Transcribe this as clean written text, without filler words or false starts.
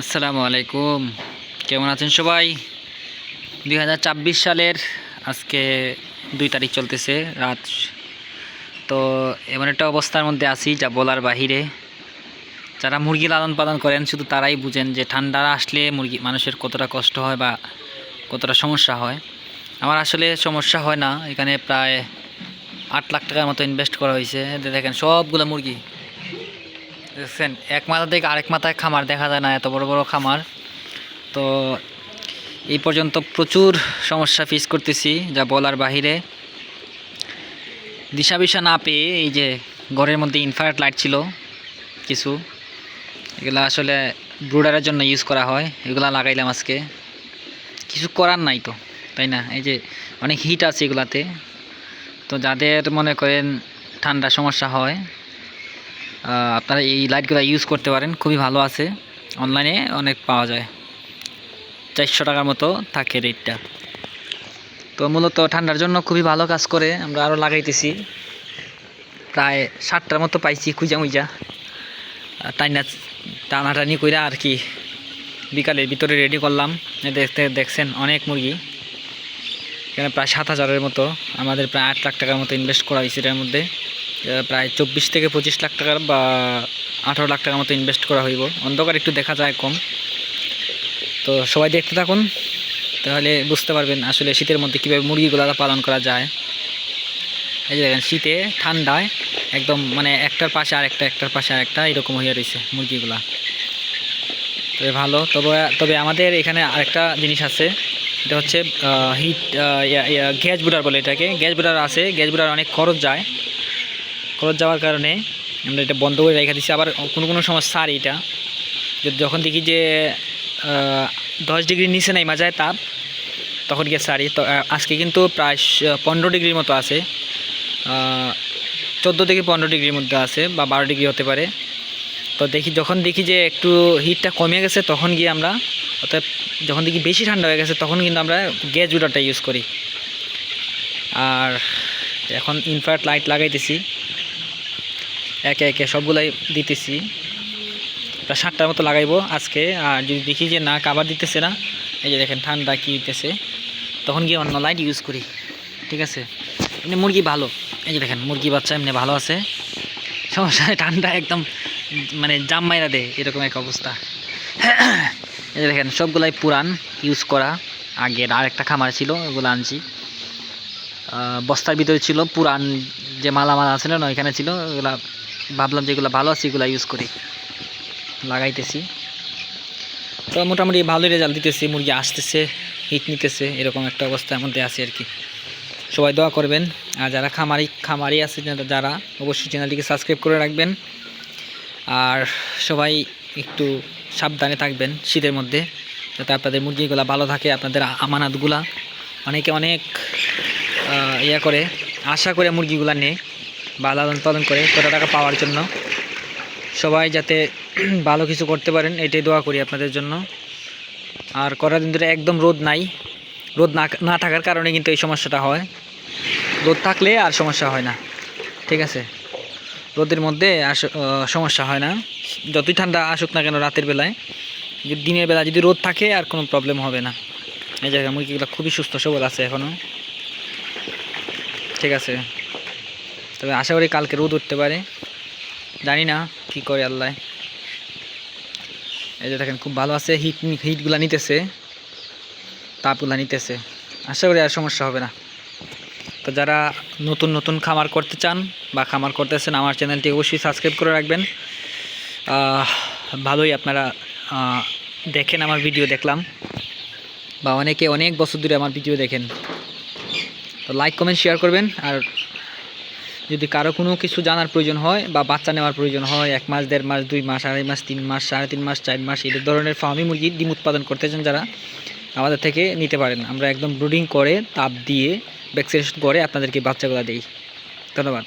আসসালামু আলাইকুম। কেমন আছেন সবাই? 2024 সালের আজকে 2 তারিখ চলতেছে রাত। তো এমন একটা অবস্থার মধ্যে আছি যা বলার বাহিরে। যারা মুরগি লালন পালন করেন শুধু তারাই বুঝেন যে ঠান্ডা আসলে মানুষের কতটা কষ্ট হয় বা কতটা সমস্যা হয়। আমার আসলে সমস্যা হয় না। এখানে প্রায় 8 লাখ টাকার মতো ইনভেস্ট করা হয়েছে। দেখেন সবগুলো মুরগি দেখছেন, এক মাথা থেকে আরেক মাথায় খামার দেখা যায় না, এত বড় বড় খামার। তো এই পর্যন্ত প্রচুর সমস্যা ফেস করতেছি যা বলার বাহিরে। দিশা না পেয়ে এই যে ঘরের মধ্যে ইনফ্রারেড লাইট ছিল কিছু, এগুলো আসলে ব্রুডারের জন্য ইউজ করা হয়, এগুলো লাগাইলাম আজকে। কিছু করার নাই তো, তাই না? এই যে অনেক হিট আছে এগুলাতে। তো যাদের মনে করেন ঠান্ডা সমস্যা হয় আপনারা এই লাইটগুলো ইউজ করতে পারেন, খুবই ভালো আছে। অনলাইনে অনেক পাওয়া যায়, 400 টাকার মতো থাকে রেটটা। তো মূলত ঠান্ডার জন্য খুবই ভালো কাজ করে। আমরা আরও লাগাইতেছি, প্রায় 60টার মতো পাইছি খুঁজা মুইজা টানাটানি কইরা আর কি। বিকালের ভিতরে রেডি করলাম। দেখছেন অনেক মুরগি, এখানে প্রায় 7,000-এর মতো। আমাদের প্রায় 8 লাখ টাকার মতো ইনভেস্ট করা হয়েছে এটার মধ্যে। প্রায় 24 থেকে 25 লাখ টাকার বা 18 লাখ টাকার মতো ইনভেস্ট করা হইব। অন্ধকার একটু দেখা যায় কম। তো সবাই দেখতে থাকুন, তাহলে বুঝতে পারবেন আসলে শীতের মধ্যে কীভাবে মুরগিগুলো পালন করা যায়। এই যে দেখেন শীতে ঠান্ডায় একদম মানে একটার পাশে আরেকটা, একটার পাশে আরেকটা এরকম হয়ে রয়েছে মুরগিগুলা। তবে ভালো। তবে আমাদের এখানে আরেকটা জিনিস আছে, এটা হচ্ছে হিট গ্যাস বুডার বলে এটাকে। গ্যাস বুডার আছে, গ্যাস বুডার অনেক খরচ যায়। খরচ যাওয়ার কারণে আমরা এটা বন্ধ করে রেখে দিচ্ছি। আবার কোনো সময় সারি এটা যখন দেখি যে 10 ডিগ্রির নিচে নাইমা যায় তাপ, তখন গিয়ে সারি। তো আজকে কিন্তু প্রায় 15 ডিগ্রির মতো আছে, 14 থেকে 15 ডিগ্রির মধ্যে আছে, বা 12 ডিগ্রি হতে পারে। তো যখন দেখি যে একটু হিটটা কমে গেছে, তখন গিয়ে আমরা, অর্থাৎ যখন দেখি বেশি ঠান্ডা হয়ে গেছে, তখন কিন্তু আমরা গ্যাস বুডারটা ইউজ করি। আর এখন ইনফ্রারেড লাইট লাগাইতেছি, একে একে সবগুলাই দিতেছি। প্রায় 7টার মতো লাগাইবো আজকে। আর যদি দেখি যে না কাবার দিতেছে না, এই যে দেখেন ঠান্ডা কী দিতেছে, তখন গিয়ে অন্য লাইট ইউজ করি। ঠিক আছে, এমনি মুরগি ভালো। এই যে দেখেন মুরগি বাচ্চা এমনি ভালো আছে, সমস্যা ঠান্ডা একদম মানে জাম মাইরা দেয়, এরকম এক অবস্থা। এই যে দেখেন সবগুলাই পুরান ইউজ করা। আগের আরেকটা খামার ছিল, ওগুলো আনছি। বস্তার ভিতরে ছিল পুরান যে মালামাল আছে না, এখানে ছিল। ওগুলা ভাবলাম যেগুলো ভালো আছে এগুলো ইউজ করি, লাগাইতেছি। তো মোটামুটি ভালোই রেজাল্ট দিতেছি, মুরগি আসতেছে, হিট নিতেছে, এরকম একটা অবস্থার মধ্যে আছে আর কি। সবাই দোয়া করবেন। আর যারা খামারি আছে যারা, অবশ্যই চ্যানেলটিকে সাবস্ক্রাইব করে রাখবেন। আর সবাই একটু সাবধানে থাকবেন শীতের মধ্যে, যাতে আপনাদের মুরগিগুলো ভালো থাকে। আপনাদের আমানাতগুলা অনেকে অনেক করে আশা করে মুরগিগুলা নেয় বা লালন পালন করে কত টাকা পাওয়ার জন্য। সবাই যাতে ভালো কিছু করতে পারেন, এটাই দোয়া করি আপনাদের জন্য। আর কটা দিন ধরে একদম রোদ নাই, রোদ না থাকার কারণে কিন্তু এই সমস্যাটা হয়। রোদ থাকলে আর সমস্যা হয় না, ঠিক আছে? রোদের মধ্যে সমস্যা হয় না, যতই ঠান্ডা আসুক না কেন রাতের বেলায়। যদি দিনের বেলা যদি রোদ থাকে আর কোনো প্রবলেম হবে না। এই জায়গায় মুরগিগুলো খুবই সুস্থ সবল আছে এখনও, ঠিক আছে? তবে আশা করি কালকে রোদ উঠতে পারে, জানি না কি করে আল্লাহ। এই যে দেখেন খুব ভালো আছে, হিটগুলা নিতেছে, তাপগুলা নিতেছে। আশা করি আর সমস্যা হবে না। তো যারা নতুন খামার করতে চান বা খামার করতেছেন, আমার চ্যানেলটি অবশ্যই সাবস্ক্রাইব করে রাখবেন। ভালোই আপনারা দেখেন আমার ভিডিও, দেখলাম, বা অনেকে অনেক বছর ধরে আমার ভিডিও দেখেন। তো লাইক কমেন্ট শেয়ার করবেন। আর যদি কারো কোনো কিছু জানার প্রয়োজন হয় বা বাচ্চা নেওয়ার প্রয়োজন হয়, 1 মাস 1.5 মাস 2 মাস 2.5 মাস 3 মাস 3.5 মাস 4 মাস এই ধরনের ফার্মি মুরগির ডিম উৎপাদন করতে চান যারা, আমাদের থেকে নিতে পারেন। আমরা একদম ব্রুডিং করে তাপ দিয়ে ভ্যাকসিনেশন করে আপনাদেরকে বাচ্চাগুলো দিই। ধন্যবাদ।